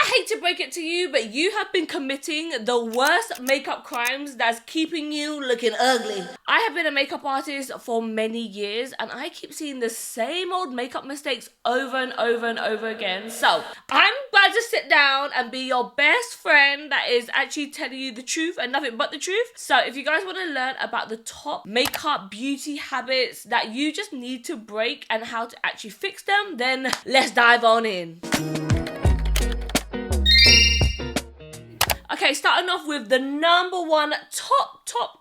I hate to break it to you, but you have been committing the worst makeup crimes that's keeping you looking ugly. I have been a makeup artist for many years and I keep seeing the same old makeup mistakes over and over and over again. So I'm about to sit down and be your best friend that is actually telling you the truth and nothing but the truth. So if you guys want to learn about the top makeup beauty habits that you just need to break and how to actually fix them, then let's dive on in. Okay, starting off with the number one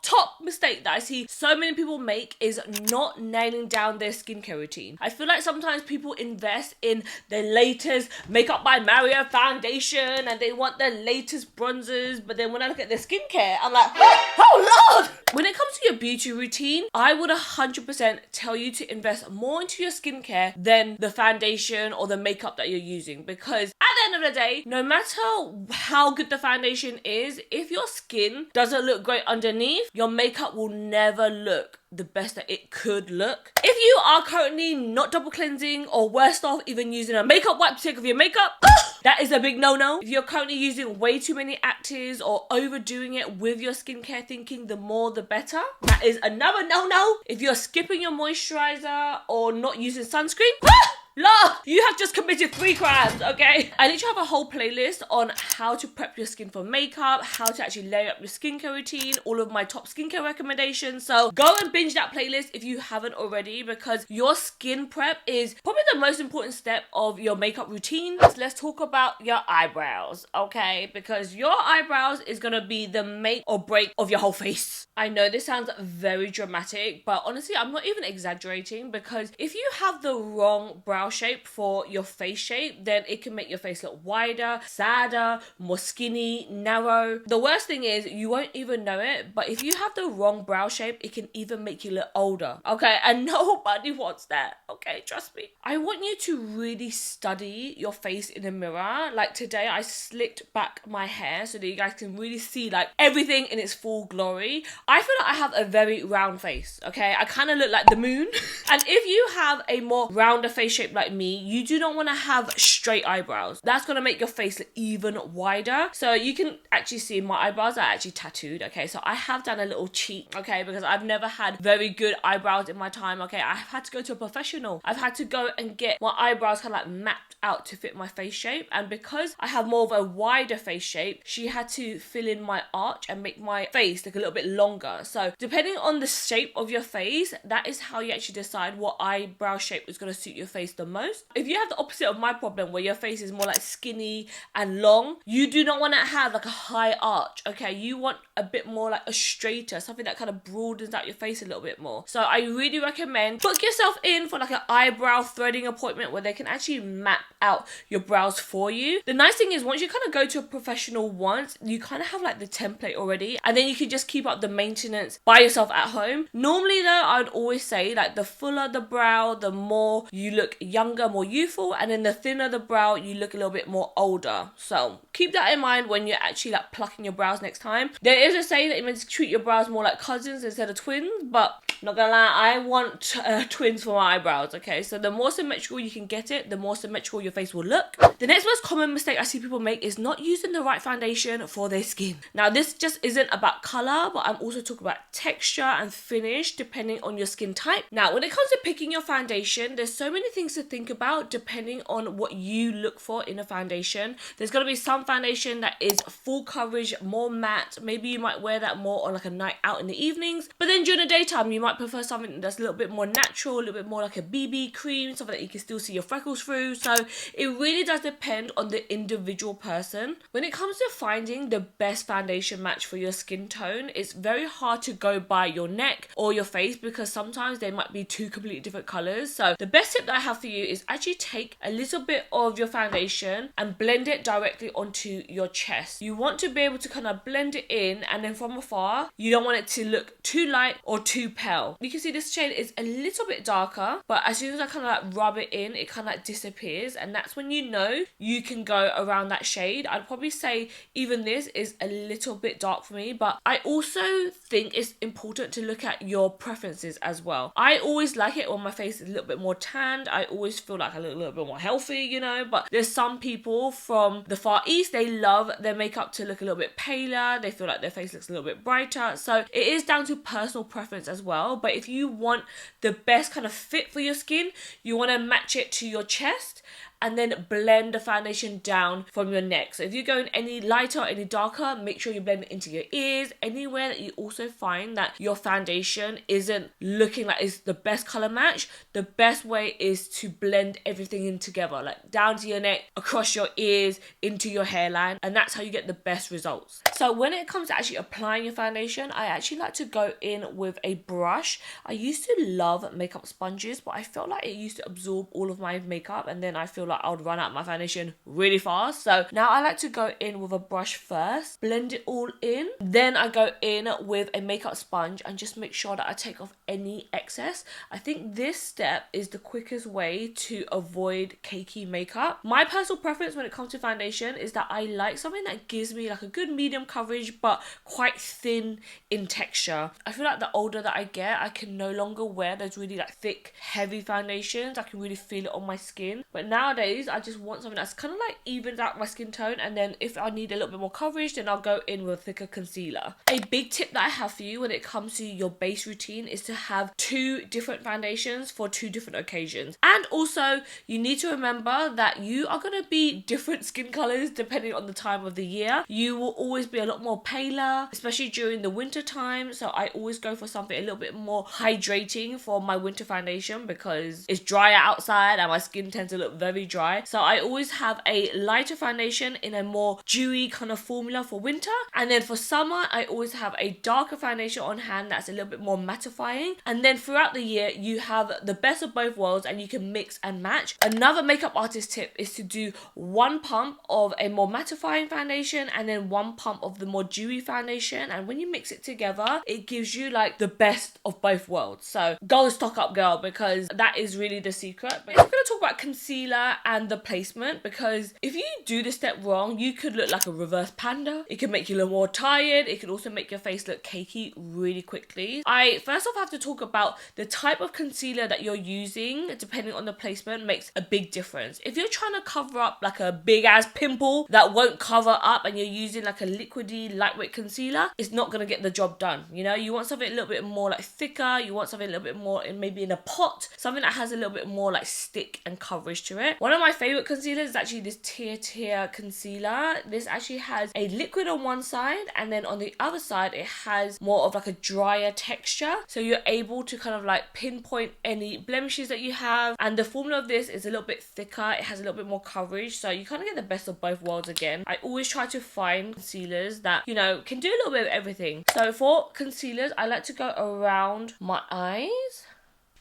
top mistake that I see so many people make is not nailing down their skincare routine. I feel like sometimes people invest in the latest Makeup by Mario foundation and they want the latest bronzers, but then when I look at their skincare, I'm like, oh Lord! When it comes to your beauty routine, I would 100% tell you to invest more into your skincare than the foundation or the makeup that you're using, because at the end of the day, no matter how good the foundation is, if your skin doesn't look great underneath, your makeup will never look the best that it could look. If you are currently not double cleansing, or worst off, even using a makeup wipe to take off your makeup, that is a big no-no. If you're currently using way too many actives or overdoing it with your skincare, thinking the more the better, that is another no-no. If you're skipping your moisturizer or not using sunscreen, Lord, you have just committed 3 crimes, okay? I literally have a whole playlist on how to prep your skin for makeup, how to actually layer up your skincare routine, all of my top skincare recommendations. So go and binge that playlist if you haven't already, because your skin prep is probably the most important step of your makeup routine. So let's talk about your eyebrows, okay? Because your eyebrows is gonna be the make or break of your whole face. I know this sounds very dramatic, but honestly, I'm not even exaggerating, because if you have the wrong brow shape for your face shape, then it can make your face look wider, sadder, more skinny, narrow. The worst thing is you won't even know it, but if you have the wrong brow shape, it can even make you look older, okay? And nobody wants that, okay? Trust me. I want you to really study your face in the mirror. Like today, I slicked back my hair so that you guys can really see like everything in its full glory. I feel like I have a very round face, okay? I kind of look like the moon. And if you have a more rounder face shape like me, you do not want to have straight eyebrows. That's going to make your face look even wider. So you can actually see my eyebrows are actually tattooed, okay? So I have done a little cheat, okay? Because I've never had very good eyebrows in my time, okay? I've had to go to a professional. I've had to go and get my eyebrows kind of like mapped out to fit my face shape. And because I have more of a wider face shape, she had to fill in my arch and make my face look a little bit longer. So depending on the shape of your face, that is how you actually decide what eyebrow shape is going to suit your face the most. If you have the opposite of my problem, where your face is more like skinny and long, you do not want to have like a high arch, okay? You want a bit more like a straighter, something that kind of broadens out your face a little bit more. So I really recommend book yourself in for like an eyebrow threading appointment where they can actually map out your brows for you. The nice thing is once you kind of go to a professional once, you kind of have like the template already, and then you can just keep up the maintenance by yourself at home. Normally though, I would always say like the fuller the brow, the more you look younger, more youthful, and then the thinner the brow, you look a little bit more older. So keep that in mind when you're actually like plucking your brows next time. There is a saying that you meant to treat your brows more like cousins instead of twins, but not gonna lie, I want twins for my eyebrows, okay? So the more symmetrical you can get it, the more symmetrical your face will look. The next most common mistake I see people make is not using the right foundation for their skin. Now this just isn't about color, but I'm also talking about texture and finish depending on your skin type. Now when it comes to picking your foundation, there's so many things to think about depending on what you look for in a foundation. There's gonna be some foundation that is full coverage, more matte. Maybe you might wear that more on like a night out in the evenings, but then during the daytime you might prefer something that's a little bit more natural, a little bit more like a BB cream, something that you can still see your freckles through. So it really does depend on the individual person. When it comes to finding the best foundation match for your skin tone, it's very hard to go by your neck or your face because sometimes they might be two completely different colors. So the best tip that I have for you is actually take a little bit of your foundation and blend it directly onto your chest. You want to be able to kind of blend it in, and then from afar, you don't want it to look too light or too pale. You can see this shade is a little bit darker, but as soon as I kind of like rub it in, it kind of like disappears, and that's when you know you can go around that shade. I'd probably say even this is a little bit dark for me, but I also think it's important to look at your preferences as well. I always like it when my face is a little bit more tanned. I always feel like a little bit more healthy, you know. But there's some people from the Far East, they love their makeup to look a little bit paler. They feel like their face looks a little bit brighter. So it is down to personal preference as well. But if you want the best kind of fit for your skin, you want to match it to your chest and then blend the foundation down from your neck. So if you're going any lighter or any darker, make sure you blend it into your ears. Anywhere that you also find that your foundation isn't looking like it's the best color match, the best way is to blend everything in together, like down to your neck, across your ears, into your hairline, and that's how you get the best results. So when it comes to actually applying your foundation, I actually like to go in with a brush. I used to love makeup sponges, but I felt like it used to absorb all of my makeup, and then I feel like I would run out my foundation really fast. So now I like to go in with a brush first, blend it all in, then I go in with a makeup sponge and just make sure that I take off any excess. I think this step is the quickest way to avoid cakey makeup. My personal preference when it comes to foundation is that I like something that gives me like a good medium coverage but quite thin in texture. I feel like the older that I get, I can no longer wear those really like thick, heavy foundations. I can really feel it on my skin. But nowadays, I just want something that's kind of like evens out my skin tone, and then if I need a little bit more coverage, then I'll go in with a thicker concealer. A big tip that I have for you when it comes to your base routine is to have 2 different foundations for 2 different occasions. And also, you need to remember that you are going to be different skin colors depending on the time of the year. You will always be a lot more paler, especially during the winter time. So I always go for something a little bit more hydrating for my winter foundation because it's drier outside and my skin tends to look very dry. So I always have a lighter foundation in a more dewy kind of formula for winter, and then for summer I always have a darker foundation on hand that's a little bit more mattifying. And then throughout the year you have the best of both worlds and you can mix and match. Another makeup artist tip is to do 1 pump of a more mattifying foundation and then 1 pump of the more dewy foundation, and when you mix it together it gives you like the best of both worlds. So go and stock up, girl, because that is really the secret. But I'm going to talk about concealer and the placement, because if you do this step wrong, you could look like a reverse panda. It can make you look more tired. It can also make your face look cakey really quickly. I first off have to talk about the type of concealer that you're using. Depending on the placement makes a big difference. If you're trying to cover up like a big ass pimple that won't cover up and you're using like a liquidy lightweight concealer, it's not going to get the job done. You know, you want something a little bit more like thicker. You want something a little bit more maybe in a pot, something that has a little bit more like stick and coverage to it. One of my favorite concealers is actually this Tear concealer. This actually has a liquid on one side, and then on the other side it has more of like a drier texture, so you're able to kind of like pinpoint any blemishes that you have. And the formula of this is a little bit thicker, it has a little bit more coverage, so you kind of get the best of both worlds again. I always try to find concealers that, you know, can do a little bit of everything. So for concealers, I like to go around my eyes,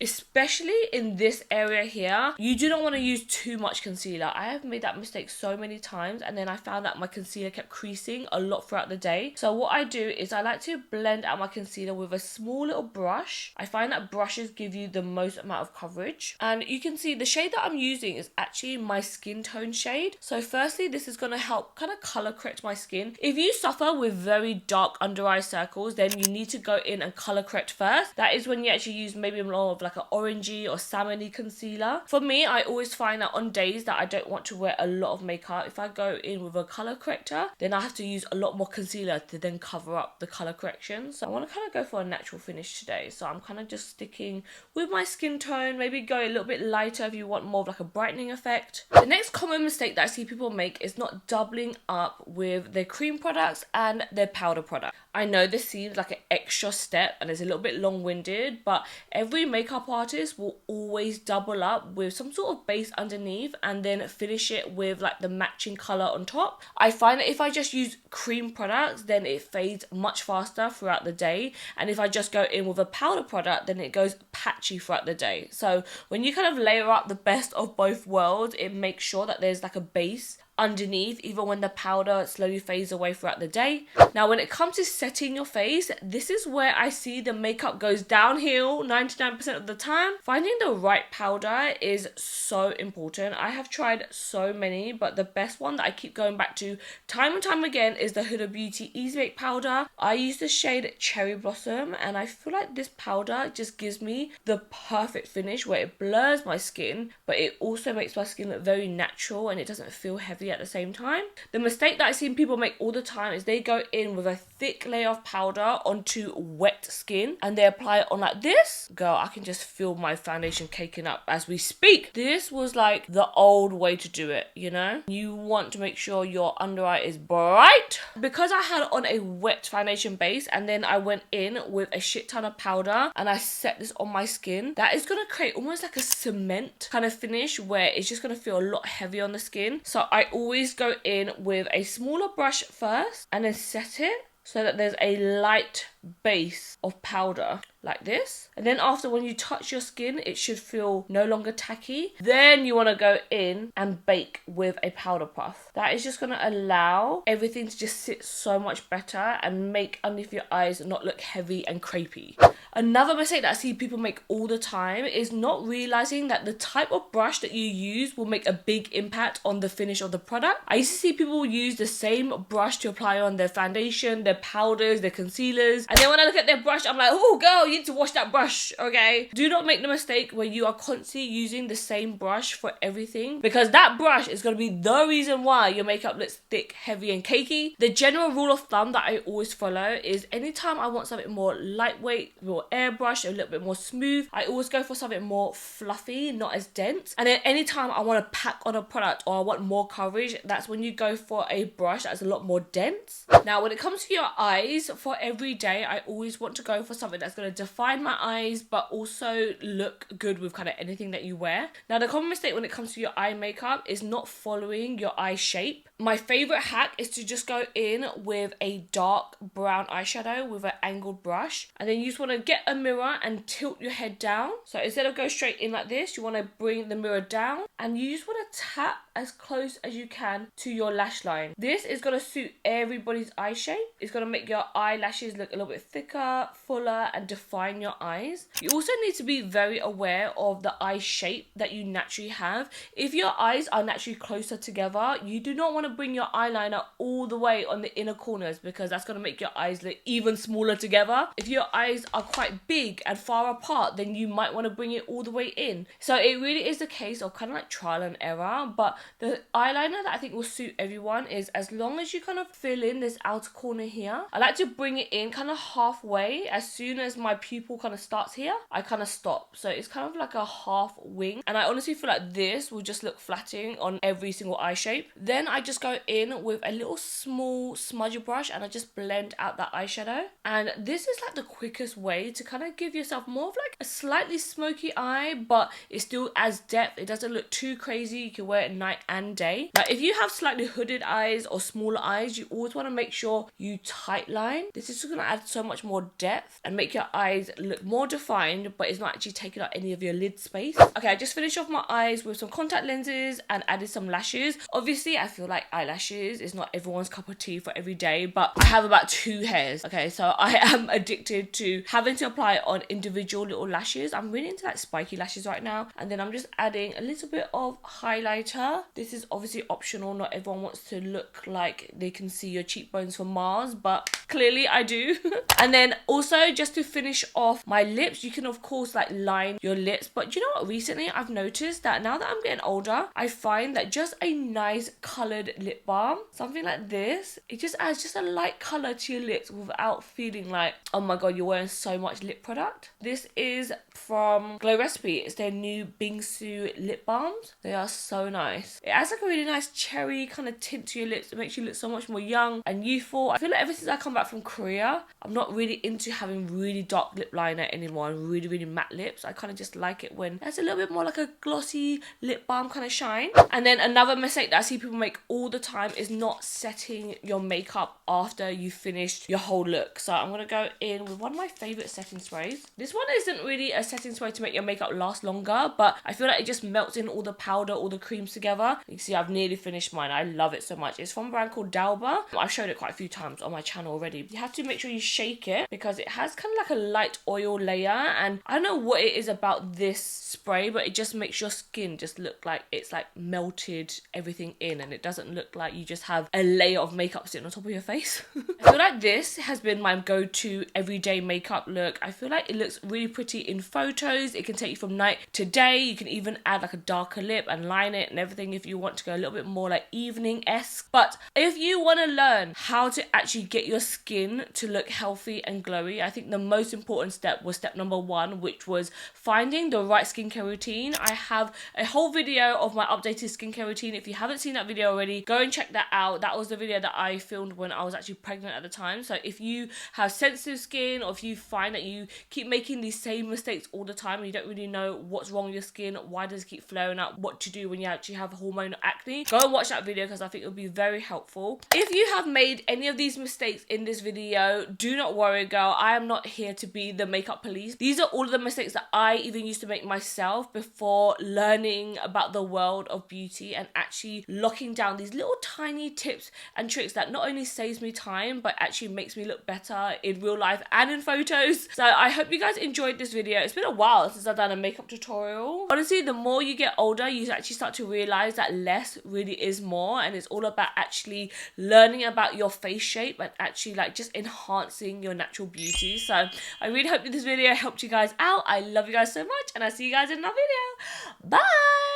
especially in this area here. You do not want to use too much concealer. I have made that mistake so many times, and then I found that my concealer kept creasing a lot throughout the day. So what I do is I like to blend out my concealer with a small little brush. I find that brushes give you the most amount of coverage, and you can see the shade that I'm using is actually my skin tone shade. So firstly, this is going to help kind of color correct my skin. If you suffer with very dark under eye circles, then you need to go in and color correct first. That is when you actually use maybe more of like an orangey or salmony concealer. For me, I always find that on days that I don't want to wear a lot of makeup, if I go in with a color corrector, then I have to use a lot more concealer to then cover up the color correction. So I want to kind of go for a natural finish today. So I'm kind of just sticking with my skin tone, maybe go a little bit lighter if you want more of like a brightening effect. The next common mistake that I see people make is not doubling up with their cream products and their powder product. I know this seems like an extra step and it's a little bit long-winded, but every makeup artist will always double up with some sort of base underneath and then finish it with like the matching color on top. I find that if I just use cream products, then it fades much faster throughout the day, and if I just go in with a powder product, then it goes patchy throughout the day. So when you kind of layer up the best of both worlds, it makes sure that there's like a base underneath even when the powder slowly fades away throughout the day. Now when it comes to setting your face, this is where I see the makeup goes downhill 99% of the time. Finding the right powder is so important. I have tried so many, but the best one that I keep going back to time and time again is the Huda Beauty Easy Bake powder. I use the shade Cherry Blossom, and I feel like this powder just gives me the perfect finish where it blurs my skin, but it also makes my skin look very natural and it doesn't feel heavy at the same time. The mistake that I've seen people make all the time is they go in with a thick layer of powder onto wet skin and they apply it on like this. Girl, I can just feel my foundation caking up as we speak. This was like the old way to do it, you know? You want to make sure your under eye is bright. Because I had on a wet foundation base and then I went in with a shit ton of powder and I set this on my skin, that is going to create almost like a cement kind of finish where it's just going to feel a lot heavier on the skin. So I always go in with a smaller brush first and then set it so that there's a light base of powder like this. And then after, when you touch your skin, it should feel no longer tacky. Then you want to go in and bake with a powder puff. That is just going to allow everything to just sit so much better and make underneath your eyes not look heavy and crepey. Another mistake that I see people make all the time is not realizing that the type of brush that you use will make a big impact on the finish of the product. I used to see people use the same brush to apply on their foundation, their powders, their concealers. And then when I look at their brush, I'm like, oh girl, you need to wash that brush, okay? Do not make the mistake where you are constantly using the same brush for everything, because that brush is going to be the reason why your makeup looks thick, heavy and cakey. The general rule of thumb that I always follow is anytime I want something more lightweight, more airbrush, a little bit more smooth, I always go for something more fluffy, not as dense. And then anytime I want to pack on a product or I want more coverage, that's when you go for a brush that's a lot more dense. Now when it comes to your eyes, for every day I always want to go for something that's going to define my eyes but also look good with kind of anything that you wear. Now the common mistake when it comes to your eye makeup is not following your eye shape. My favorite hack is to just go in with a dark brown eyeshadow with an angled brush, and then you just want to get a mirror and tilt your head down. So instead of go straight in like this, you want to bring the mirror down and you just want to tap as close as you can to your lash line. This is going to suit everybody's eye shape. It's going to make your eyelashes look a little bit thicker, fuller, and define your eyes. You also need to be very aware of the eye shape that you naturally have. If your eyes are naturally closer together, you do not want to bring your eyeliner all the way on the inner corners, because that's going to make your eyes look even smaller together. If your eyes are quite big and far apart, then you might want to bring it all the way in. So it really is a case of kind of like trial and error, but the eyeliner that I think will suit everyone is as long as you kind of fill in this outer corner here. I like to bring it in kind of halfway. As soon as my pupil kind of starts here, I kind of stop. So it's kind of like a half wing, and I honestly feel like this will just look flattening on every single eye shape. Then I just go in with a little small smudger brush and I just blend out that eyeshadow. And this is like the quickest way to kind of give yourself more of like a slightly smoky eye, but it still adds depth. It doesn't look too crazy. You can wear it night and day. Now if you have slightly hooded eyes or smaller eyes, you always want to make sure you tight line. This is just going to add so much more depth and make your eyes look more defined, but it's not actually taking up any of your lid space. Okay, I just finished off my eyes with some contact lenses and added some lashes. Obviously I feel like eyelashes is not everyone's cup of tea for every day, but I have about 2 hairs. Okay, so I am addicted to having to apply it on individual little lashes. I'm really into like spiky lashes right now. And then I'm just adding a little bit of highlighter. This is obviously optional. Not everyone wants to look like they can see your cheekbones from Mars, but clearly I do. And then also just to finish off my lips, you can of course like line your lips, but you know what, recently I've noticed that now that I'm getting older, I find that just a nice coloured lip balm, something like this, it just adds just a light colour to your lips without feeling like, oh my god, you're wearing so much lip product. This is from Glow Recipe. It's their new Bingsu lip balms. They are so nice. It adds like a really nice cherry kind of tint to your lips. It makes you look so much more young and youthful. I feel like ever since I come back from Korea, I'm not really into having really dark lip liner anymore and really matte lips. I kind of just like it when there's a little bit more like a glossy lip balm kind of shine. And then another mistake that I see people make all the time is not setting your makeup after you finished your whole look. So I'm going to go in with one of my favourite setting sprays. This one isn't really a setting spray to make your makeup last longer, but I feel like it just melts in all the powder, all the creams together. You can see I've nearly finished mine. I love it so much. It's from a brand called Dalba. I've showed it quite a few times on my channel already. You have to make sure you shake it because it has kind of like a light oil layer, and I don't know what it is about this spray, but it just makes your skin just look like it's like melted everything in, and it doesn't look like you just have a layer of makeup sitting on top of your face. I feel like this has been my go-to everyday makeup look. I feel like it looks really pretty in photos. It can take you from night to day. You can even add like a darker lip and line it and everything if you want to go a little bit more like evening-esque. But if you want to learn how to actually get your skin to look healthy and glowy, I think the most important step was step number 1, which was finding the right skincare routine. I have a whole video of my updated skincare routine. If you haven't seen that video already, go and check that out. That was the video that I filmed when I was actually pregnant at the time. So if you have sensitive skin, or if you find that you keep making these same mistakes all the time and you don't really know what's wrong with your skin, why does it keep flaring up, what to do when you actually have hormonal acne, go and watch that video because I think it'll be very helpful. If you have made any of these mistakes in this video, do not worry, girl. I am not here to be the makeup police. These are all of the mistakes that I even used to make myself before learning about the world of beauty and actually locking down these little tiny tips and tricks that not only saves me time but actually makes me look better in real life and in photos. So I hope you guys enjoyed this video. It's been a while since I've done a makeup tutorial. Honestly, the more you get older, you actually start to realize that less really is more, and it's all about actually learning about your face shape and actually like just enhancing your natural beauty. So I really hope that this video helped you guys out. I love you guys so much, and I'll see you guys in another video. Bye!